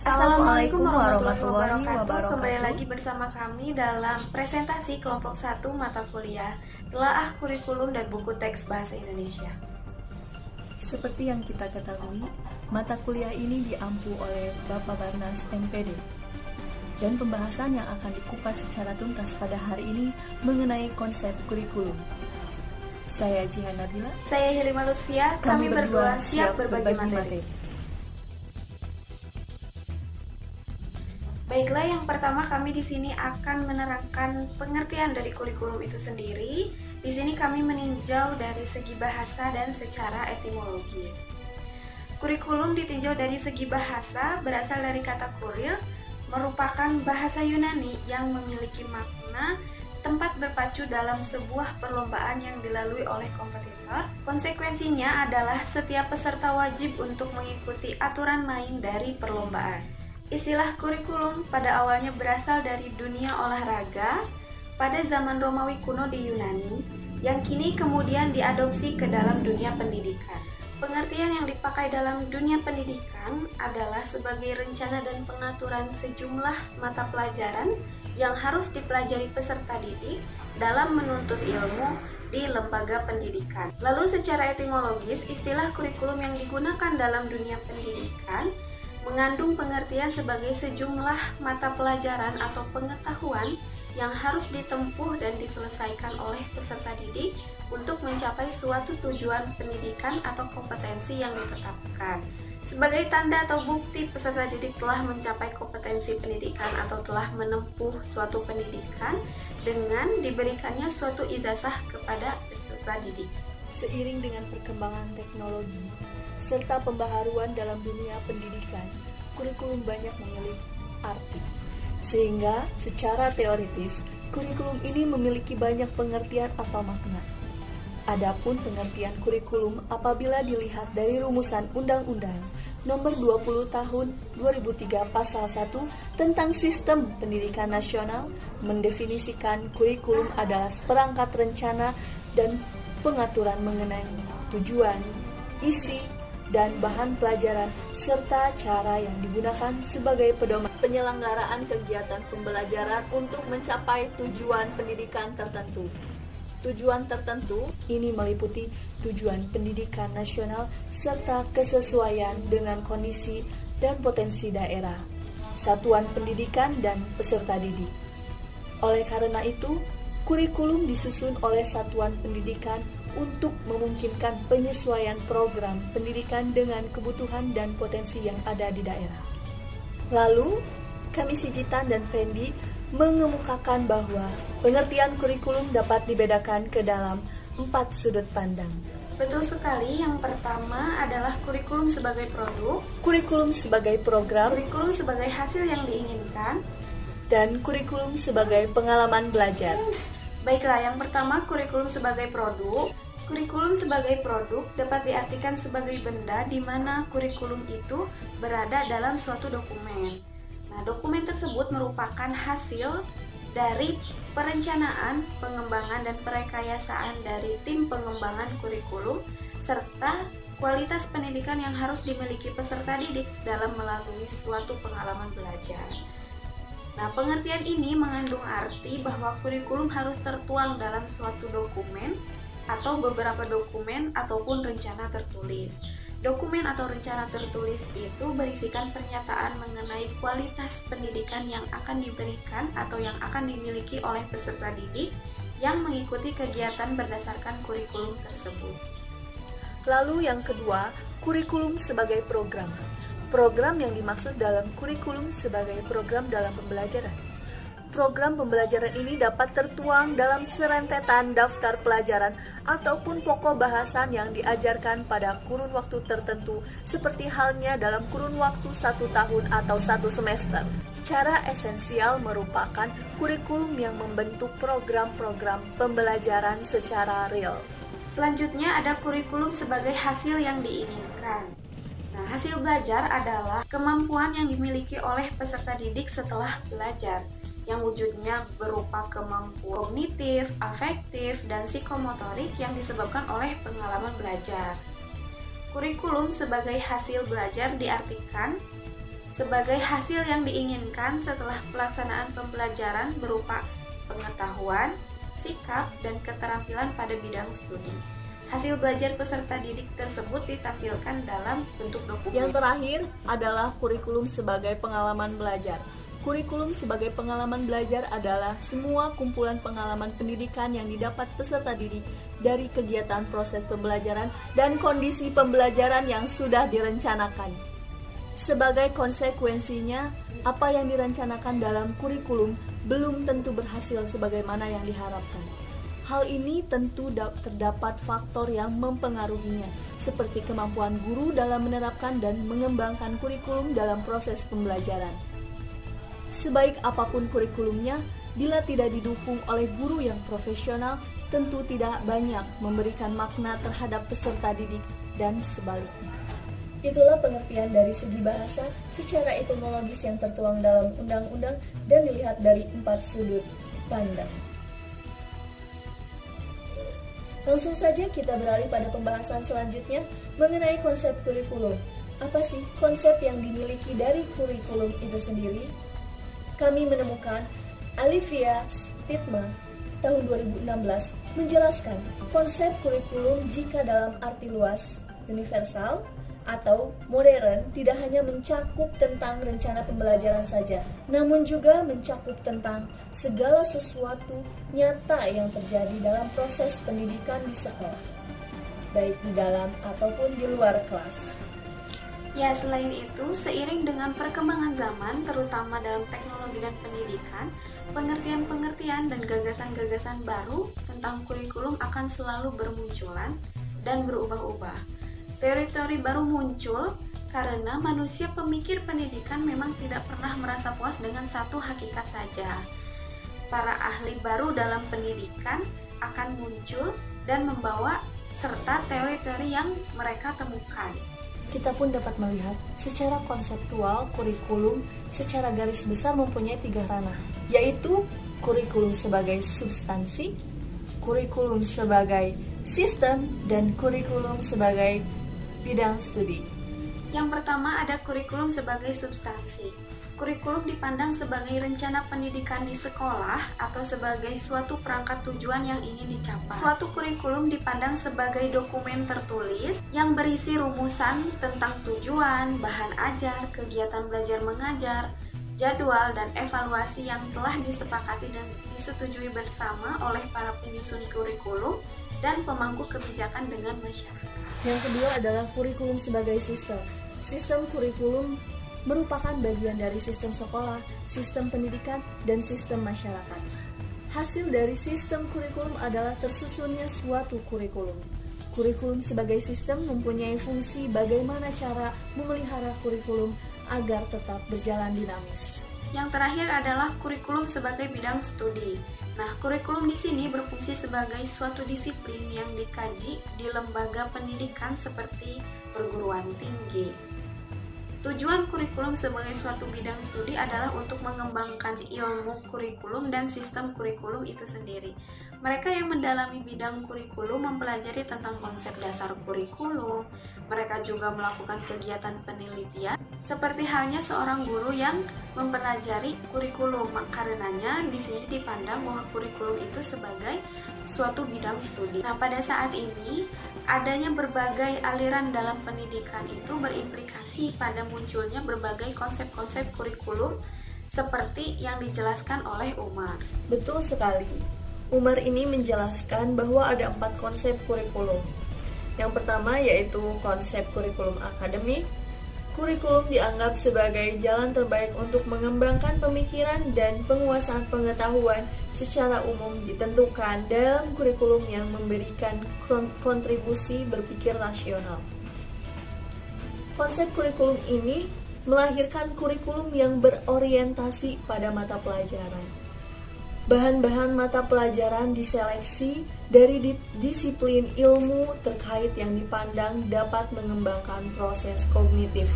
Assalamualaikum warahmatullahi wabarakatuh. wabarakatuh. Kembali lagi bersama kami dalam presentasi kelompok 1 mata kuliah Telaah Kurikulum dan Buku Teks Bahasa Indonesia. Seperti yang kita ketahui, mata kuliah ini diampu oleh Bapak Barnas MPD. Dan pembahasan yang akan dikupas secara tuntas pada hari ini mengenai konsep kurikulum. Saya Jihan Nabila. Saya Hilima Lutfia. Kami berdua siap berbagi materi. Baiklah, yang pertama kami di sini akan menerangkan pengertian dari kurikulum itu sendiri. Di sini kami meninjau dari segi bahasa dan secara etimologis. Kurikulum ditinjau dari segi bahasa berasal dari kata kuril, merupakan bahasa Yunani yang memiliki makna tempat berpacu dalam sebuah perlombaan yang dilalui oleh kompetitor. Konsekuensinya adalah setiap peserta wajib untuk mengikuti aturan main dari perlombaan. Istilah kurikulum pada awalnya berasal dari dunia olahraga pada zaman Romawi kuno di Yunani, yang kini kemudian diadopsi ke dalam dunia pendidikan. Pengertian yang dipakai dalam dunia pendidikan adalah sebagai rencana dan pengaturan sejumlah mata pelajaran yang harus dipelajari peserta didik dalam menuntut ilmu di lembaga pendidikan. Lalu secara etimologis, istilah kurikulum yang digunakan dalam dunia pendidikan mengandung pengertian sebagai sejumlah mata pelajaran atau pengetahuan yang harus ditempuh dan diselesaikan oleh peserta didik untuk mencapai suatu tujuan pendidikan atau kompetensi yang ditetapkan. Sebagai tanda atau bukti peserta didik telah mencapai kompetensi pendidikan atau telah menempuh suatu pendidikan dengan diberikannya suatu ijazah kepada peserta didik. Seiring dengan perkembangan teknologi serta pembaharuan dalam dunia pendidikan, kurikulum banyak memiliki arti. Sehingga secara teoritis, kurikulum ini memiliki banyak pengertian atau makna. Adapun pengertian kurikulum apabila dilihat dari rumusan Undang-Undang Nomor 20 Tahun 2003 Pasal 1 tentang Sistem Pendidikan Nasional mendefinisikan kurikulum adalah seperangkat rencana dan pengaturan mengenai tujuan, isi, dan bahan pelajaran serta cara yang digunakan sebagai pedoman penyelenggaraan kegiatan pembelajaran untuk mencapai tujuan pendidikan tertentu. Tujuan tertentu ini meliputi tujuan pendidikan nasional serta kesesuaian dengan kondisi dan potensi daerah, satuan pendidikan dan peserta didik. Oleh karena itu, kurikulum disusun oleh satuan pendidikan untuk memungkinkan penyesuaian program pendidikan dengan kebutuhan dan potensi yang ada di daerah. Lalu, kami Sijitan dan Fendi mengemukakan bahwa pengertian kurikulum dapat dibedakan ke dalam 4 sudut pandang. Betul sekali, yang pertama adalah kurikulum sebagai produk, kurikulum sebagai program, kurikulum sebagai hasil yang diinginkan, dan kurikulum sebagai pengalaman belajar. Baiklah, yang pertama kurikulum sebagai produk. Kurikulum sebagai produk dapat diartikan sebagai benda di mana kurikulum itu berada dalam suatu dokumen. Nah, dokumen tersebut merupakan hasil dari perencanaan, pengembangan, dan perekayasaan dari tim pengembangan kurikulum serta kualitas pendidikan yang harus dimiliki peserta didik dalam melalui suatu pengalaman belajar. Nah, pengertian ini mengandung arti bahwa kurikulum harus tertuang dalam suatu dokumen atau beberapa dokumen ataupun rencana tertulis. Dokumen atau rencana tertulis itu berisikan pernyataan mengenai kualitas pendidikan yang akan diberikan atau yang akan dimiliki oleh peserta didik yang mengikuti kegiatan berdasarkan kurikulum tersebut. Lalu yang kedua, kurikulum sebagai program. Program yang dimaksud dalam kurikulum sebagai program dalam pembelajaran. Program pembelajaran ini dapat tertuang dalam serentetan daftar pelajaran ataupun pokok bahasan yang diajarkan pada kurun waktu tertentu, seperti halnya dalam kurun waktu 1 tahun atau 1 semester. Secara esensial merupakan kurikulum yang membentuk program-program pembelajaran secara real. Selanjutnya ada kurikulum sebagai hasil yang diinginkan. Nah, hasil belajar adalah kemampuan yang dimiliki oleh peserta didik setelah belajar, yang wujudnya berupa kemampuan kognitif, afektif, dan psikomotorik yang disebabkan oleh pengalaman belajar. Kurikulum sebagai hasil belajar diartikan sebagai hasil yang diinginkan setelah pelaksanaan pembelajaran berupa pengetahuan, sikap, dan keterampilan pada bidang studi. Hasil belajar peserta didik tersebut ditampilkan dalam bentuk dokumen. Yang terakhir adalah kurikulum sebagai pengalaman belajar. Kurikulum sebagai pengalaman belajar adalah semua kumpulan pengalaman pendidikan yang didapat peserta didik dari kegiatan proses pembelajaran dan kondisi pembelajaran yang sudah direncanakan. Sebagai konsekuensinya, apa yang direncanakan dalam kurikulum belum tentu berhasil sebagaimana yang diharapkan. Hal ini tentu terdapat faktor yang mempengaruhinya, seperti kemampuan guru dalam menerapkan dan mengembangkan kurikulum dalam proses pembelajaran. Sebaik apapun kurikulumnya, bila tidak didukung oleh guru yang profesional, tentu tidak banyak memberikan makna terhadap peserta didik dan sebaliknya. Itulah pengertian dari segi bahasa secara etimologis yang tertuang dalam undang-undang dan dilihat dari 4 sudut pandang. Langsung saja kita beralih pada pembahasan selanjutnya mengenai konsep kurikulum. Apa sih konsep yang dimiliki dari kurikulum itu sendiri? Kami menemukan Olivia Stidman tahun 2016 menjelaskan konsep kurikulum jika dalam arti luas, universal, atau modern tidak hanya mencakup tentang rencana pembelajaran saja, namun juga mencakup tentang segala sesuatu nyata yang terjadi dalam proses pendidikan di sekolah, baik di dalam ataupun di luar kelas. Ya, selain itu, seiring dengan perkembangan zaman, terutama dalam teknologi dan pendidikan, pengertian-pengertian dan gagasan-gagasan baru tentang kurikulum akan selalu bermunculan dan berubah-ubah. Teori-teori baru muncul karena manusia pemikir pendidikan memang tidak pernah merasa puas dengan satu hakikat saja. Para ahli baru dalam pendidikan akan muncul dan membawa serta teori-teori yang mereka temukan. Kita pun dapat melihat secara konseptual kurikulum secara garis besar mempunyai 3 ranah, yaitu kurikulum sebagai substansi, kurikulum sebagai sistem, dan kurikulum sebagai bidang studi. Yang pertama ada kurikulum sebagai substansi. Kurikulum dipandang sebagai rencana pendidikan di sekolah atau sebagai suatu perangkat tujuan yang ingin dicapai. Suatu kurikulum dipandang sebagai dokumen tertulis yang berisi rumusan tentang tujuan, bahan ajar, kegiatan belajar mengajar, jadwal, dan evaluasi yang telah disepakati dan disetujui bersama oleh para penyusun kurikulum dan pemangku kebijakan dengan masyarakat. Yang kedua adalah kurikulum sebagai sistem. Sistem kurikulum merupakan bagian dari sistem sekolah, sistem pendidikan, dan sistem masyarakat. Hasil dari sistem kurikulum adalah tersusunnya suatu kurikulum. Kurikulum sebagai sistem mempunyai fungsi bagaimana cara memelihara kurikulum agar tetap berjalan dinamis. Yang terakhir adalah kurikulum sebagai bidang studi. Nah, kurikulum di sini berfungsi sebagai suatu disiplin yang dikaji di lembaga pendidikan seperti perguruan tinggi. Tujuan kurikulum sebagai suatu bidang studi adalah untuk mengembangkan ilmu kurikulum dan sistem kurikulum itu sendiri. Mereka yang mendalami bidang kurikulum mempelajari tentang konsep dasar kurikulum. Mereka juga melakukan kegiatan penelitian, seperti halnya seorang guru yang mempelajari kurikulum. Karenanya di sini dipandang bahwa kurikulum itu sebagai suatu bidang studi. Nah, pada saat ini adanya berbagai aliran dalam pendidikan itu berimplikasi pada munculnya berbagai konsep-konsep kurikulum seperti yang dijelaskan oleh Umar. Betul sekali. Umar ini menjelaskan bahwa ada 4 konsep kurikulum. Yang pertama yaitu konsep kurikulum akademik. Kurikulum dianggap sebagai jalan terbaik untuk mengembangkan pemikiran dan penguasaan pengetahuan secara umum ditentukan dalam kurikulum yang memberikan kontribusi berpikir rasional. Konsep kurikulum ini melahirkan kurikulum yang berorientasi pada mata pelajaran. Bahan-bahan mata pelajaran diseleksi dari disiplin ilmu terkait yang dipandang dapat mengembangkan proses kognitif.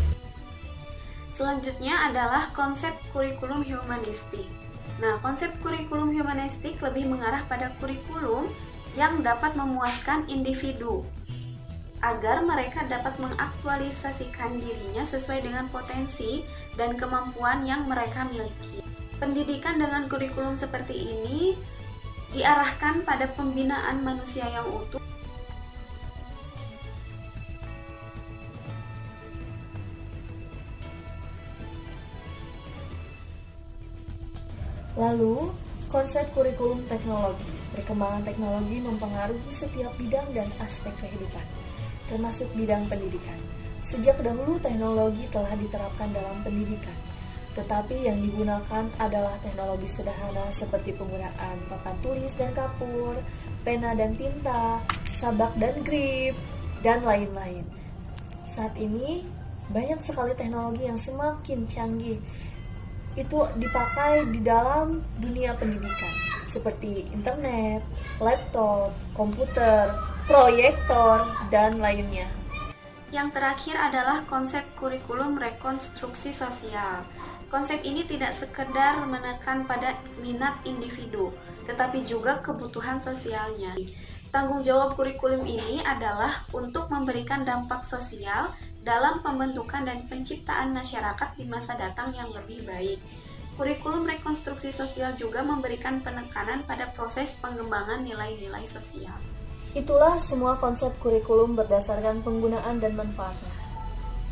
Selanjutnya adalah konsep kurikulum humanistik. Nah, konsep kurikulum humanistik lebih mengarah pada kurikulum yang dapat memuaskan individu. agar mereka dapat mengaktualisasikan dirinya sesuai dengan potensi dan kemampuan yang mereka miliki. Pendidikan dengan kurikulum seperti ini diarahkan pada pembinaan manusia yang utuh. Lalu, konsep kurikulum teknologi. Perkembangan teknologi mempengaruhi setiap bidang dan aspek kehidupan, termasuk bidang pendidikan. Sejak dahulu teknologi telah diterapkan dalam pendidikan, tetapi yang digunakan adalah teknologi sederhana seperti penggunaan papan tulis dan kapur, pena dan tinta, sabak dan grip, dan lain-lain. Saat ini, banyak sekali teknologi yang semakin canggih itu dipakai di dalam dunia pendidikan, seperti internet, laptop, komputer, proyektor, dan lainnya. Yang terakhir adalah konsep kurikulum rekonstruksi sosial. Konsep ini tidak sekedar menekan pada minat individu, tetapi juga kebutuhan sosialnya. Tanggung jawab kurikulum ini adalah untuk memberikan dampak sosial dalam pembentukan dan penciptaan masyarakat di masa datang yang lebih baik. Kurikulum rekonstruksi sosial juga memberikan penekanan pada proses pengembangan nilai-nilai sosial. Itulah semua konsep kurikulum berdasarkan penggunaan dan manfaatnya.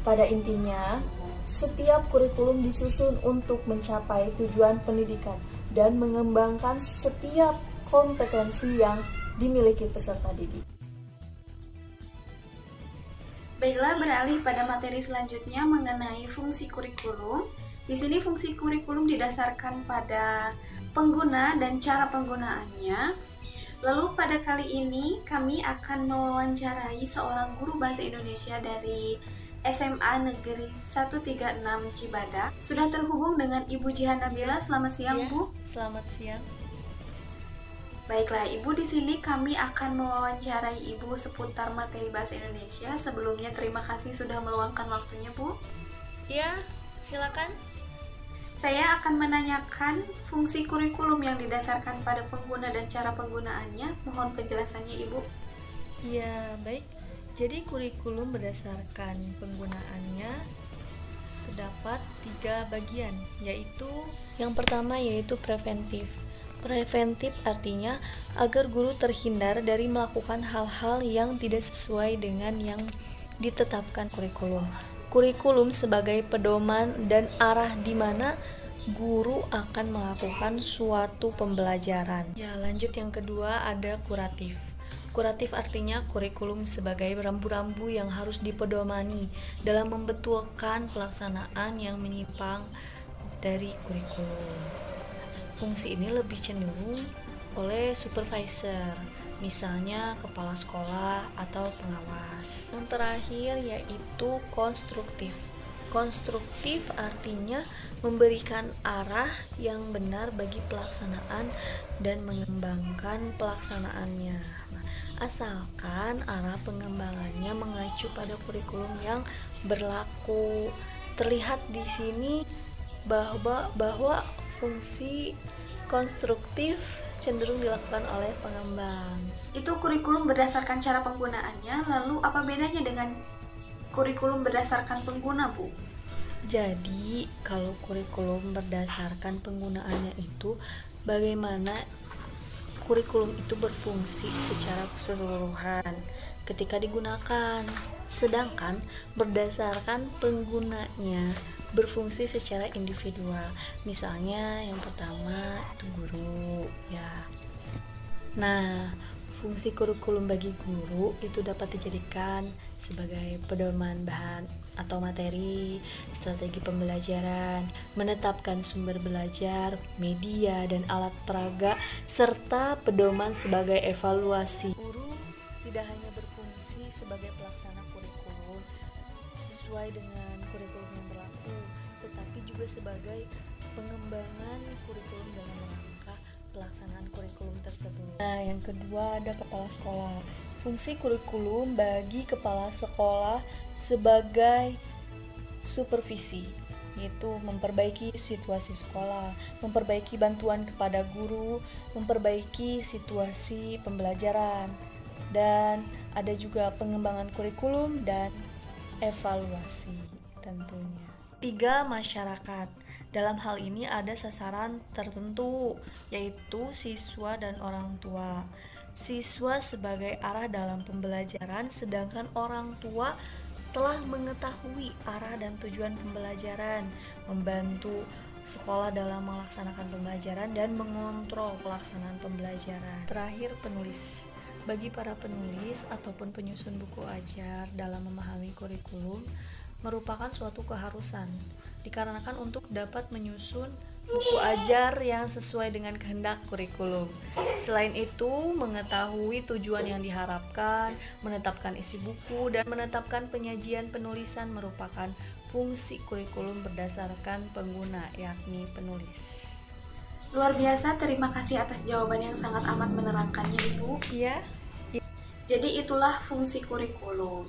Pada intinya, setiap kurikulum disusun untuk mencapai tujuan pendidikan dan mengembangkan setiap kompetensi yang dimiliki peserta didik. Baiklah, beralih pada materi selanjutnya mengenai fungsi kurikulum. Di sini fungsi kurikulum didasarkan pada pengguna dan cara penggunaannya. Lalu pada kali ini kami akan mewawancarai seorang guru bahasa Indonesia dari SMA Negeri 136 Cibadak. Sudah terhubung dengan Ibu Jihan Nabila. Selamat siang, Ya, Bu. selamat siang. Baiklah, Ibu, di sini kami akan mewawancarai Ibu seputar materi bahasa Indonesia. Sebelumnya terima kasih sudah meluangkan waktunya, Bu. Ya, silakan. Saya akan menanyakan fungsi kurikulum yang didasarkan pada pengguna dan cara penggunaannya. Mohon penjelasannya, Ibu. Ya, baik. Jadi kurikulum berdasarkan penggunaannya terdapat 3 bagian, yaitu yang pertama yaitu preventif. Preventif artinya agar guru terhindar dari melakukan hal-hal yang tidak sesuai dengan yang ditetapkan kurikulum. Kurikulum sebagai pedoman dan arah di mana guru akan melakukan suatu pembelajaran. Ya, lanjut yang kedua ada kuratif. Kuratif artinya kurikulum sebagai rambu-rambu yang harus dipedomani dalam membetulkan pelaksanaan yang menyimpang dari kurikulum. Fungsi ini lebih cenderung oleh supervisor, misalnya kepala sekolah atau pengawas. Yang terakhir yaitu konstruktif. Konstruktif artinya memberikan arah yang benar bagi pelaksanaan dan mengembangkan pelaksanaannya. Asalkan arah pengembangannya mengacu pada kurikulum yang berlaku. Terlihat di sini bahwa fungsi konstruktif cenderung dilakukan oleh pengembang. Itu kurikulum berdasarkan cara penggunaannya, lalu apa bedanya dengan kurikulum berdasarkan pengguna, Bu? Jadi, kalau kurikulum berdasarkan penggunaannya itu bagaimana kurikulum itu berfungsi secara keseluruhan ketika digunakan. Sedangkan berdasarkan penggunanya berfungsi secara individual. Misalnya yang pertama itu guru, ya. Nah, fungsi kurikulum bagi guru itu dapat dijadikan sebagai pedoman bahan atau materi, strategi pembelajaran, menetapkan sumber belajar, media dan alat peraga, serta pedoman sebagai evaluasi. Guru tidak hanya berfungsi sebagai pelaksana kurikulum sesuai dengan kurikulum yang berlaku, tetapi juga sebagai pengembangan kurikulum dalam rangka pelaksanaan kurikulum tersebut. Nah, yang kedua ada kepala sekolah. Fungsi kurikulum bagi kepala sekolah sebagai supervisi, yaitu memperbaiki situasi sekolah, memperbaiki bantuan kepada guru, memperbaiki situasi pembelajaran, dan Ada juga pengembangan kurikulum dan evaluasi tentunya. 3. Masyarakat. Dalam hal ini ada sasaran tertentu, yaitu siswa dan orang tua. Siswa sebagai arah dalam pembelajaran, sedangkan orang tua telah mengetahui arah dan tujuan pembelajaran, membantu sekolah dalam melaksanakan pembelajaran dan mengontrol pelaksanaan pembelajaran. Terakhir, penulis. Bagi para penulis ataupun penyusun buku ajar dalam memahami kurikulum merupakan suatu keharusan, dikarenakan untuk dapat menyusun buku ajar yang sesuai dengan kehendak kurikulum. Selain itu, mengetahui tujuan yang diharapkan, menetapkan isi buku, dan menetapkan penyajian penulisan merupakan fungsi kurikulum berdasarkan pengguna, yakni penulis. Luar biasa, terima kasih atas jawaban yang sangat amat menerangkannya, Ibu. Iya. Jadi itulah fungsi kurikulum.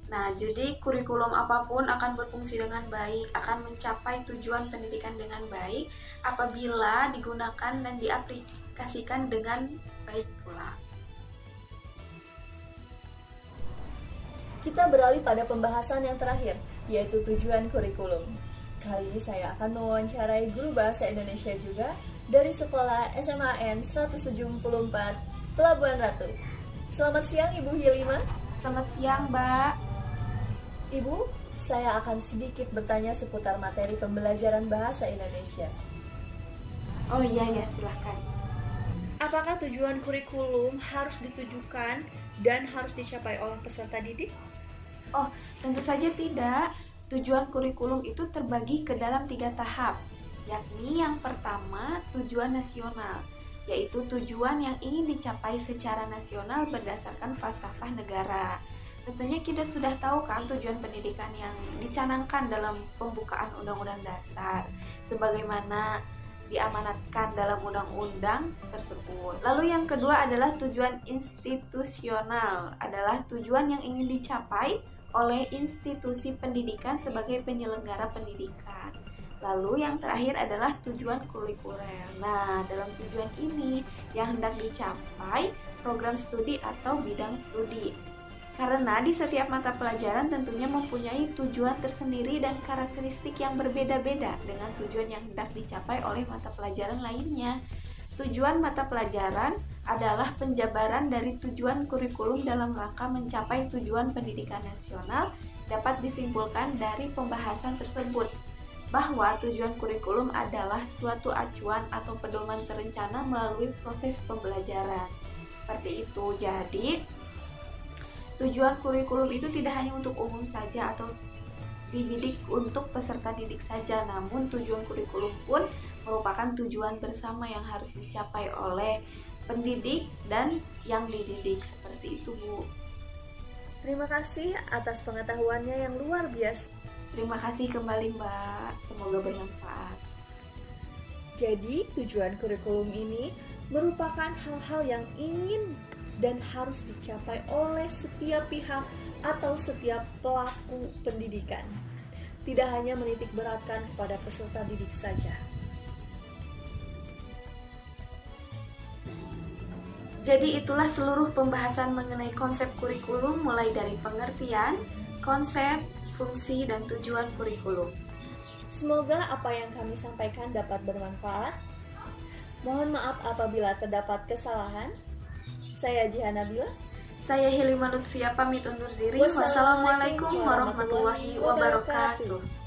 Nah, jadi kurikulum apapun akan berfungsi dengan baik, akan mencapai tujuan pendidikan dengan baik apabila digunakan dan diaplikasikan dengan baik pula. Kita beralih pada pembahasan yang terakhir, yaitu tujuan kurikulum. Kali ini saya akan mewawancarai guru bahasa Indonesia juga dari Sekolah SMAN 174 Pelabuhan Ratu. Selamat siang Ibu Hilima. Selamat siang, Mbak. Ibu, saya akan sedikit bertanya seputar materi pembelajaran bahasa Indonesia. Oh iya, silahkan. Apakah tujuan kurikulum harus ditujukan dan harus dicapai oleh peserta didik? Oh, tentu saja tidak. Tujuan kurikulum itu terbagi ke dalam 3 tahap, yakni yang pertama tujuan nasional, yaitu tujuan yang ingin dicapai secara nasional berdasarkan falsafah negara. Tentunya kita sudah tahu kan tujuan pendidikan yang dicanangkan dalam pembukaan Undang-Undang Dasar, sebagaimana diamanatkan dalam undang-undang tersebut. Lalu yang kedua adalah tujuan institusional, adalah tujuan yang ingin dicapai oleh institusi pendidikan sebagai penyelenggara pendidikan. Lalu yang terakhir adalah tujuan kulikuler. Nah, dalam tujuan ini yang hendak dicapai program studi atau bidang studi. Karena di setiap mata pelajaran tentunya mempunyai tujuan tersendiri dan karakteristik yang berbeda-beda dengan tujuan yang hendak dicapai oleh mata pelajaran lainnya. Tujuan mata pelajaran adalah penjabaran dari tujuan kurikulum dalam rangka mencapai tujuan pendidikan nasional. Dapat disimpulkan dari pembahasan tersebut bahwa tujuan kurikulum adalah suatu acuan atau pedoman terencana melalui proses pembelajaran. Seperti itu. Jadi, tujuan kurikulum itu tidak hanya untuk umum saja atau dibidik untuk peserta didik saja, namun tujuan kurikulum pun merupakan tujuan bersama yang harus dicapai oleh pendidik dan yang dididik. Seperti itu, Bu. Terima kasih atas pengetahuannya yang luar biasa. Terima kasih kembali, Mbak. Semoga bermanfaat. Jadi, tujuan kurikulum ini merupakan hal-hal yang ingin dan harus dicapai oleh setiap pihak atau setiap pelaku pendidikan. Tidak hanya menitik beratkan kepada peserta didik saja. Jadi itulah seluruh pembahasan mengenai konsep kurikulum, mulai dari pengertian, konsep, fungsi, dan tujuan kurikulum. Semoga apa yang kami sampaikan dapat bermanfaat. Mohon maaf apabila terdapat kesalahan. Saya Jihan Nabila. Saya Hilima Lutfia pamit undur diri. Wassalamualaikum warahmatullahi wabarakatuh.